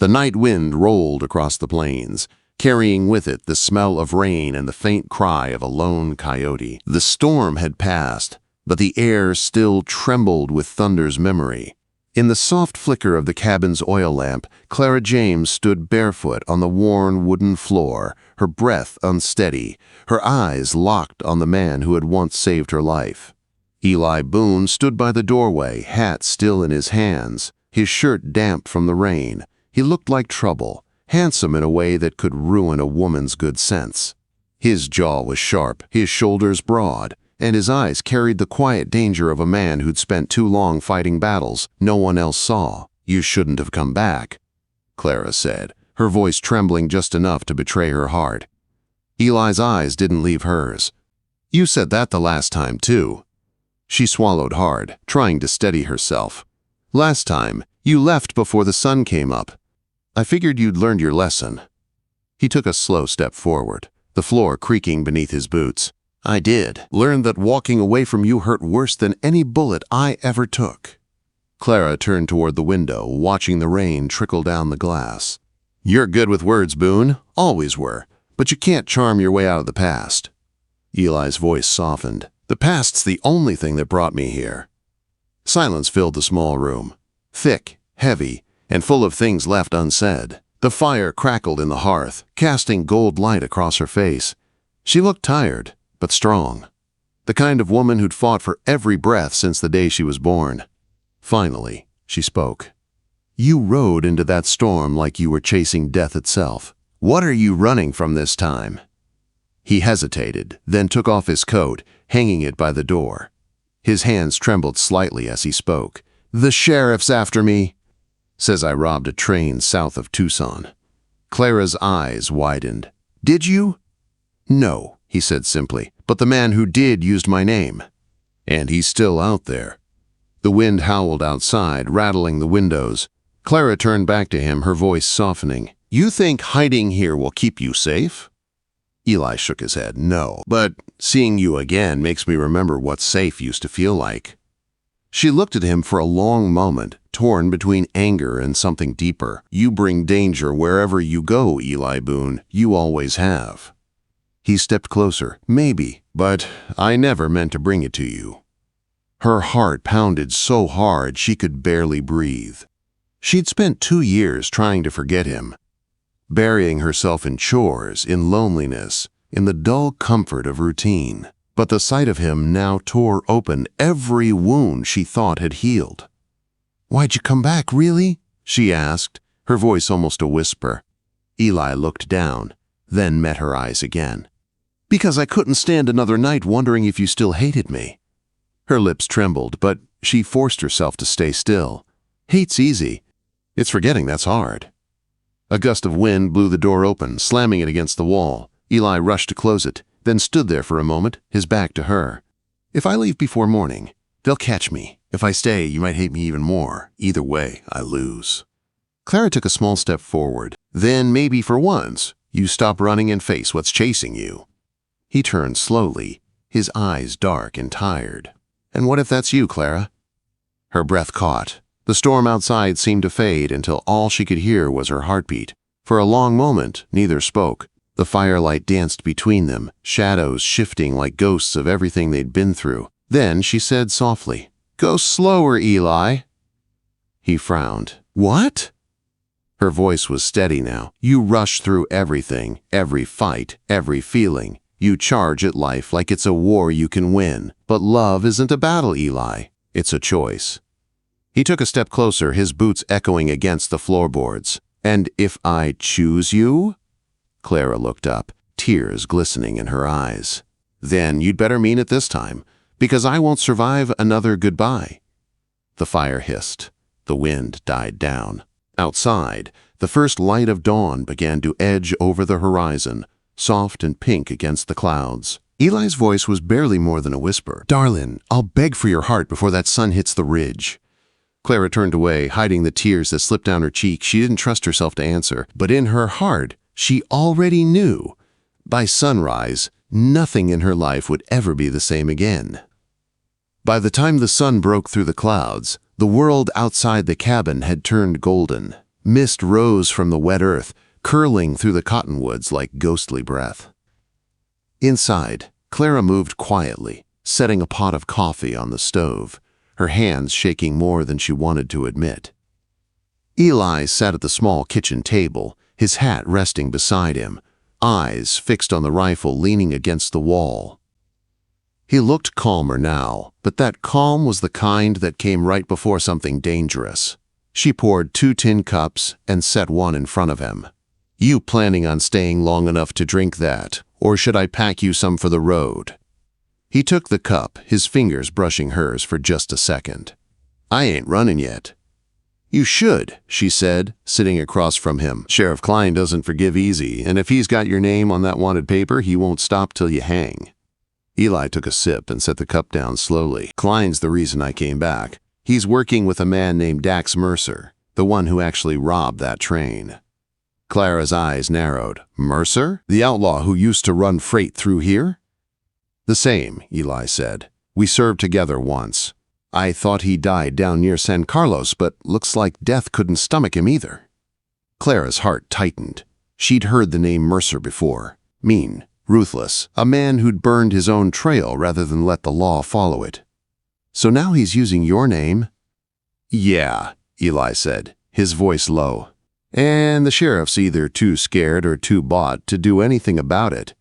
The night wind rolled across the plains, carrying with it the smell of rain and the faint cry of a lone coyote. The storm had passed, but the air still trembled with thunder's memory. In the soft flicker of the cabin's oil lamp, Clara James stood barefoot on the worn wooden floor, her breath unsteady, her eyes locked on the man who had once saved her life. Eli Boone stood by the doorway, hat still in his hands, his shirt damp from the rain. He looked like trouble, handsome in a way that could ruin a woman's good sense. His jaw was sharp, his shoulders broad, and his eyes carried the quiet danger of a man who'd spent too long fighting battles no one else saw. "You shouldn't have come back," Clara said, her voice trembling just enough to betray her heart. Eli's eyes didn't leave hers. "You said that the last time, too." She swallowed hard, trying to steady herself. "Last time, you left before the sun came up. I figured you'd learned your lesson." He took a slow step forward, the floor creaking beneath his boots. "I did. Learned that walking away from you hurt worse than any bullet I ever took." Clara turned toward the window, watching the rain trickle down the glass. "You're good with words, Boone. Always were. But you can't charm your way out of the past." Eli's voice softened. "The past's the only thing that brought me here." Silence filled the small room, thick, heavy, and full of things left unsaid. The fire crackled in the hearth, casting gold light across her face. She looked tired, but strong. The kind of woman who'd fought for every breath since the day she was born. Finally, she spoke. "You rode into that storm like you were chasing death itself. What are you running from this time?" He hesitated, then took off his coat, hanging it by the door. His hands trembled slightly as he spoke. "The sheriff's after me. Says I robbed a train south of Tucson." Clara's eyes widened. "Did you?" "No," he said simply, "but the man who did used my name. And he's still out there." The wind howled outside, rattling the windows. Clara turned back to him, her voice softening. "You think hiding here will keep you safe?" Eli shook his head. "No, but seeing you again makes me remember what safe used to feel like." She looked at him for a long moment, torn between anger and something deeper. "You bring danger wherever you go, Eli Boone. You always have." He stepped closer. "Maybe, but I never meant to bring it to you." Her heart pounded so hard she could barely breathe. She'd spent 2 years trying to forget him, burying herself in chores, in loneliness, in the dull comfort of routine. But the sight of him now tore open every wound she thought had healed. "Why'd you come back, really?" she asked, her voice almost a whisper. Eli looked down, then met her eyes again. "Because I couldn't stand another night wondering if you still hated me." Her lips trembled, but she forced herself to stay still. "Hate's easy. It's forgetting that's hard." A gust of wind blew the door open, slamming it against the wall. Eli rushed to close it, then stood there for a moment, his back to her. "If I leave before morning, they'll catch me. If I stay, you might hate me even more. Either way, I lose." Clara took a small step forward. "Then maybe for once, you stop running and face what's chasing you." He turned slowly, his eyes dark and tired. "And what if that's you, Clara?" Her breath caught. The storm outside seemed to fade until all she could hear was her heartbeat. For a long moment, neither spoke. The firelight danced between them, shadows shifting like ghosts of everything they'd been through. Then she said softly, "Go slower, Eli." He frowned. "What?" Her voice was steady now. "You rush through everything, every fight, every feeling. You charge at life like it's a war you can win. But love isn't a battle, Eli. It's a choice." He took a step closer, his boots echoing against the floorboards. "And if I choose you?" Clara looked up, tears glistening in her eyes. "Then you'd better mean it this time, because I won't survive another goodbye." The fire hissed. The wind died down. Outside, the first light of dawn began to edge over the horizon, soft and pink against the clouds. Eli's voice was barely more than a whisper. "Darlin, I'll beg for your heart before that sun hits the ridge." Clara turned away, hiding the tears that slipped down her cheek. She didn't trust herself to answer, but in her heart, she already knew. By sunrise, nothing in her life would ever be the same again. By the time the sun broke through the clouds, the world outside the cabin had turned golden. Mist rose from the wet earth, curling through the cottonwoods like ghostly breath. Inside, Clara moved quietly, setting a pot of coffee on the stove, her hands shaking more than she wanted to admit. Eli sat at the small kitchen table, his hat resting beside him, eyes fixed on the rifle leaning against the wall. He looked calmer now, but that calm was the kind that came right before something dangerous. She poured 2 tin cups and set one in front of him. "You planning on staying long enough to drink that, or should I pack you some for the road?" He took the cup, his fingers brushing hers for just a second. "I ain't running yet." "You should," she said, sitting across from him. "Sheriff Klein doesn't forgive easy, and if he's got your name on that wanted paper, he won't stop till you hang." Eli took a sip and set the cup down slowly. "Klein's the reason I came back. He's working with a man named Dax Mercer, the one who actually robbed that train." Clara's eyes narrowed. "Mercer? The outlaw who used to run freight through here?" "The same," Eli said. "We served together once. I thought he died down near San Carlos, but looks like death couldn't stomach him either." Clara's heart tightened. She'd heard the name Mercer before. Mean, ruthless, a man who'd burned his own trail rather than let the law follow it. "So now he's using your name?" "Yeah," Eli said, his voice low. "And the sheriff's either too scared or too bought to do anything about it.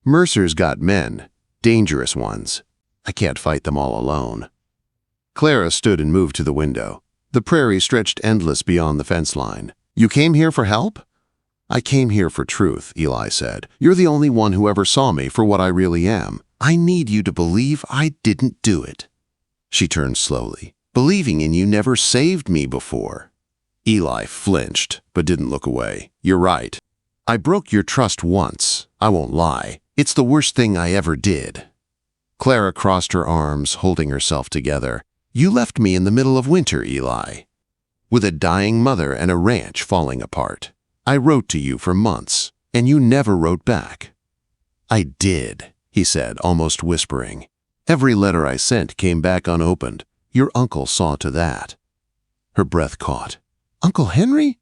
Mercer's got men, dangerous ones. I can't fight them all alone." Clara stood and moved to the window. The prairie stretched endless beyond the fence line. "You came here for help?" "I came here for truth," Eli said. "You're the only one who ever saw me for what I really am. I need you to believe I didn't do it." She turned slowly. "Believing in you never saved me before." Eli flinched, but didn't look away. "You're right. I broke your trust once. I won't lie. It's the worst thing I ever did." Clara crossed her arms, holding herself together. "You left me in the middle of winter, Eli, with a dying mother and a ranch falling apart. I wrote to you for months, and you never wrote back." "I did," he said, almost whispering. "Every letter I sent came back unopened. Your uncle saw to that." Her breath caught. "Uncle Henry?"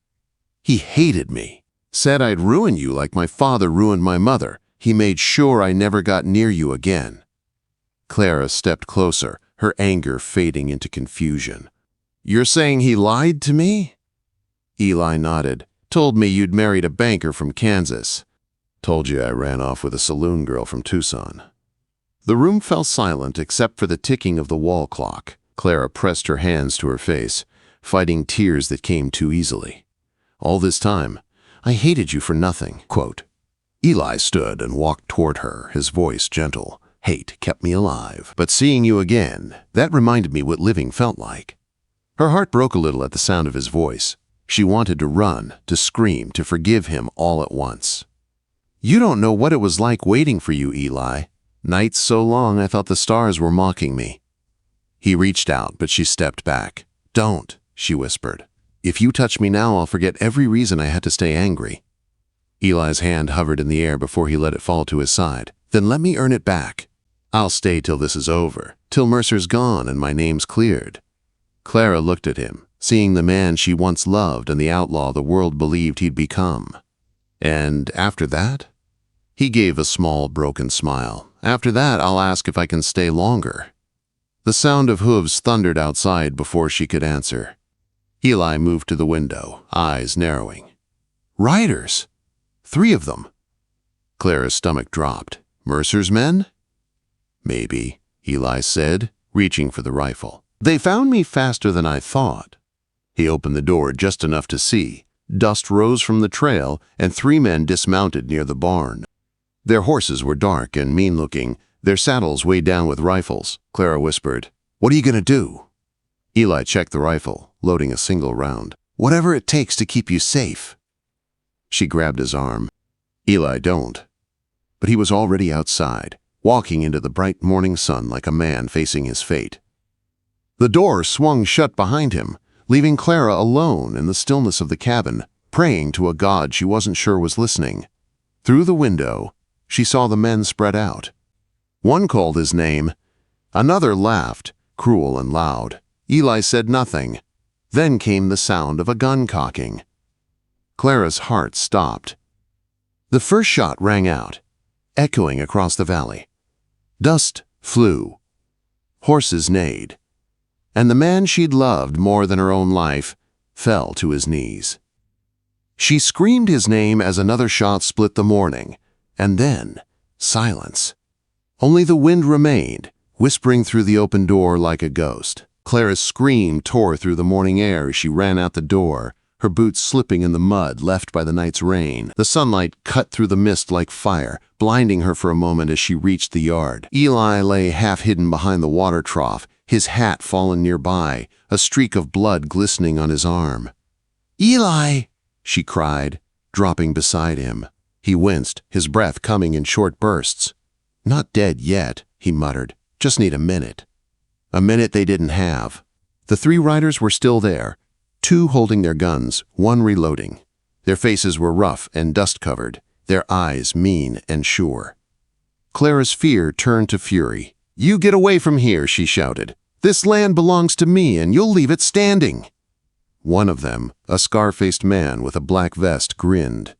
"He hated me. Said I'd ruin you like my father ruined my mother. He made sure I never got near you again." Clara stepped closer, her anger fading into confusion. "You're saying he lied to me?" Eli nodded. "Told me you'd married a banker from Kansas. Told you I ran off with a saloon girl from Tucson." The room fell silent except for the ticking of the wall clock. Clara pressed her hands to her face, fighting tears that came too easily. "All this time, I hated you for nothing." Quote. Eli stood and walked toward her, his voice gentle. "Hate kept me alive, but seeing you again, that reminded me what living felt like." Her heart broke a little at the sound of his voice. She wanted to run, to scream, to forgive him all at once. "You don't know what it was like waiting for you, Eli. Nights so long I thought the stars were mocking me." He reached out, but she stepped back. "Don't," she whispered. "If you touch me now, I'll forget every reason I had to stay angry." Eli's hand hovered in the air before he let it fall to his side. "Then let me earn it back. I'll stay till this is over, till Mercer's gone and my name's cleared." Clara looked at him, seeing the man she once loved and the outlaw the world believed he'd become. "And after that?" He gave a small, broken smile. "After that, I'll ask if I can stay longer." The sound of hooves thundered outside before she could answer. Eli moved to the window, eyes narrowing. "Riders! 3 of them!" Clara's stomach dropped. "Mercer's men?" "Maybe," Eli said, reaching for the rifle. "They found me faster than I thought." He opened the door just enough to see. Dust rose from the trail, and 3 men dismounted near the barn. Their horses were dark and mean-looking, their saddles weighed down with rifles. Clara whispered, "What are you going to do?" Eli checked the rifle, loading a single round. "Whatever it takes to keep you safe." She grabbed his arm. "Eli, don't." But he was already outside, walking into the bright morning sun like a man facing his fate. The door swung shut behind him, leaving Clara alone in the stillness of the cabin, praying to a God she wasn't sure was listening. Through the window, she saw the men spread out. One called his name. Another laughed, cruel and loud. Eli said nothing. Then came the sound of a gun cocking. Clara's heart stopped. The first shot rang out, echoing across the valley. Dust flew. Horses neighed. And the man she'd loved more than her own life fell to his knees. She screamed his name as another shot split the morning, and then silence. Only the wind remained, whispering through the open door like a ghost. Clara's scream tore through the morning air as she ran out the door, her boots slipping in the mud left by the night's rain. The sunlight cut through the mist like fire, blinding her for a moment as she reached the yard. Eli lay half-hidden behind the water trough, his hat fallen nearby, a streak of blood glistening on his arm. "Eli!" she cried, dropping beside him. He winced, his breath coming in short bursts. "Not dead yet," he muttered. "Just need a minute." A minute they didn't have. The three riders were still there, two holding their guns, one reloading. Their faces were rough and dust-covered, their eyes mean and sure. Clara's fear turned to fury. "You get away from here," she shouted. "This land belongs to me, and you'll leave it standing." One of them, a scar-faced man with a black vest, grinned.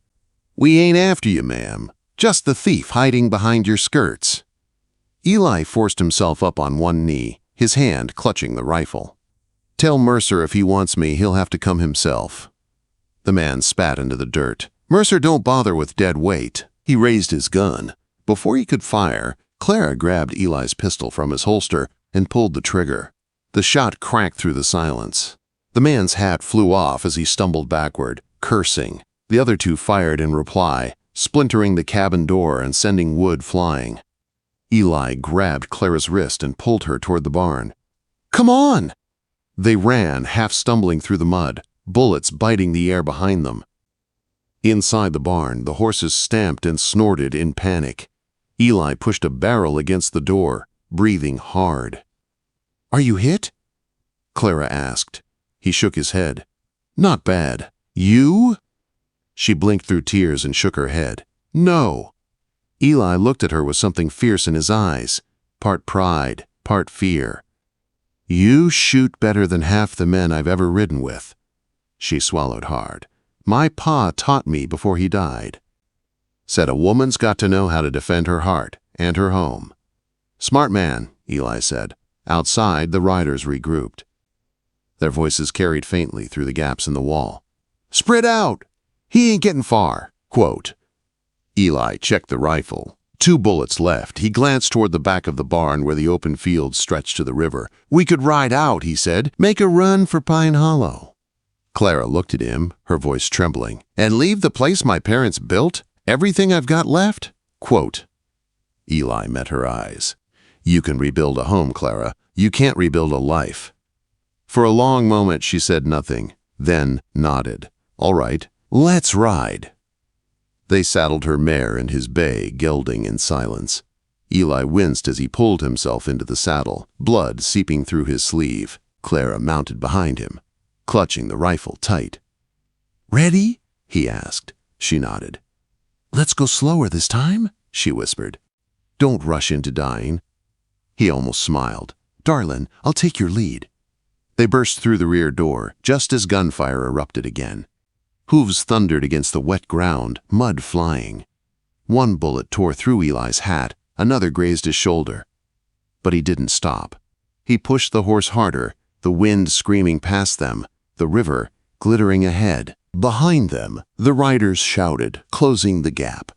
"We ain't after you, ma'am. Just the thief hiding behind your skirts." Eli forced himself up on one knee, his hand clutching the rifle. "Tell Mercer if he wants me, he'll have to come himself." The man spat into the dirt. "Mercer don't bother with dead weight." He raised his gun. Before he could fire, Clara grabbed Eli's pistol from his holster and pulled the trigger. The shot cracked through the silence. The man's hat flew off as he stumbled backward, cursing. The other two fired in reply, splintering the cabin door and sending wood flying. Eli grabbed Clara's wrist and pulled her toward the barn. "Come on!" They ran, half stumbling through the mud, bullets biting the air behind them. Inside the barn, the horses stamped and snorted in panic. Eli pushed a barrel against the door, breathing hard. "Are you hit?" Clara asked. He shook his head. "Not bad. You?" She blinked through tears and shook her head. "No." Eli looked at her with something fierce in his eyes, part pride, part fear. "You shoot better than half the men I've ever ridden with." She swallowed hard. "My pa taught me before he died. Said a woman's got to know how to defend her heart and her home." "Smart man," Eli said. Outside, the riders regrouped. Their voices carried faintly through the gaps in the wall. "Spread out! He ain't getting far." Quote. Eli checked the rifle. 2 bullets left. He glanced toward the back of the barn where the open field stretched to the river. "We could ride out," he said. "Make a run for Pine Hollow." Clara looked at him, her voice trembling. "And leave the place my parents built? Everything I've got left?" Quote. Eli met her eyes. "You can rebuild a home, Clara. You can't rebuild a life." For a long moment she said nothing, then nodded. "All right, let's ride." They saddled her mare and his bay, gelding in silence. Eli winced as he pulled himself into the saddle, blood seeping through his sleeve. Clara mounted behind him, clutching the rifle tight. "Ready?" he asked. She nodded. "Let's go slower this time," she whispered. "Don't rush into dying." He almost smiled. "Darlin, I'll take your lead." They burst through the rear door, just as gunfire erupted again. Hooves thundered against the wet ground, mud flying. One bullet tore through Eli's hat, another grazed his shoulder. But he didn't stop. He pushed the horse harder, the wind screaming past them, the river glittering ahead. Behind them, the riders shouted, closing the gap.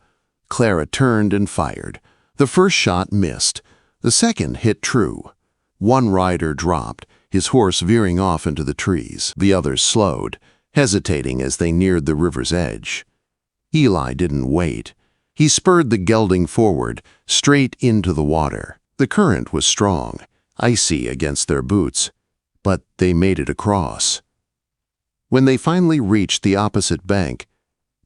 Clara turned and fired. The first shot missed. The second hit true. One rider dropped, his horse veering off into the trees. The others slowed, hesitating as they neared the river's edge. Eli didn't wait. He spurred the gelding forward, straight into the water. The current was strong, icy against their boots, but they made it across. When they finally reached the opposite bank,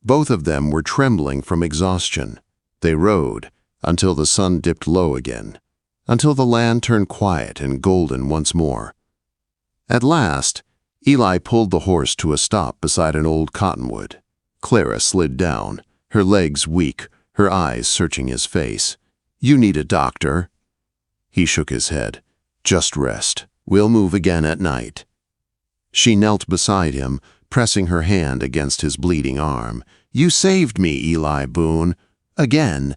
both of them were trembling from exhaustion. They rode until the sun dipped low again, until the land turned quiet and golden once more. At last, Eli pulled the horse to a stop beside an old cottonwood. Clara slid down, her legs weak, her eyes searching his face. "You need a doctor." He shook his head. "Just rest. We'll move again at night." She knelt beside him, pressing her hand against his bleeding arm. "You saved me, Eli Boone. Again."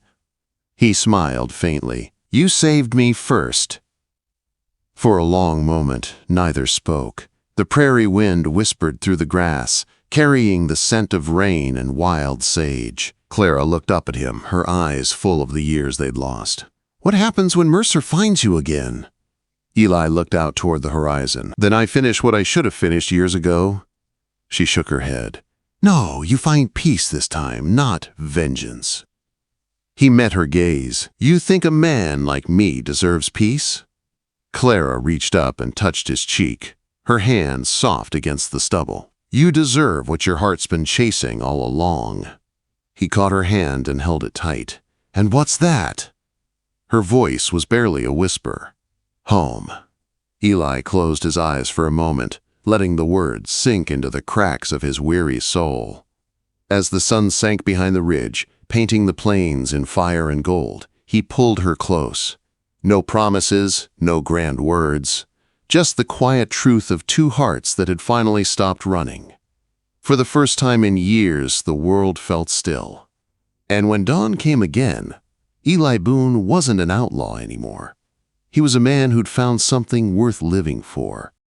He smiled faintly. "You saved me first." For a long moment, neither spoke. The prairie wind whispered through the grass, carrying the scent of rain and wild sage. Clara looked up at him, her eyes full of the years they'd lost. "What happens when Mercer finds you again?" Eli looked out toward the horizon. "Then I finish what I should have finished years ago." She shook her head. "No, you find peace this time, not vengeance." He met her gaze. "You think a man like me deserves peace?" Clara reached up and touched his cheek, her hand soft against the stubble. "You deserve what your heart's been chasing all along." He caught her hand and held it tight. "And what's that?" Her voice was barely a whisper. "Home." Eli closed his eyes for a moment, letting the words sink into the cracks of his weary soul. As the sun sank behind the ridge, painting the plains in fire and gold, he pulled her close. No promises, no grand words, just the quiet truth of two hearts that had finally stopped running. For the first time in years, the world felt still. And when dawn came again, Eli Boone wasn't an outlaw anymore. He was a man who'd found something worth living for.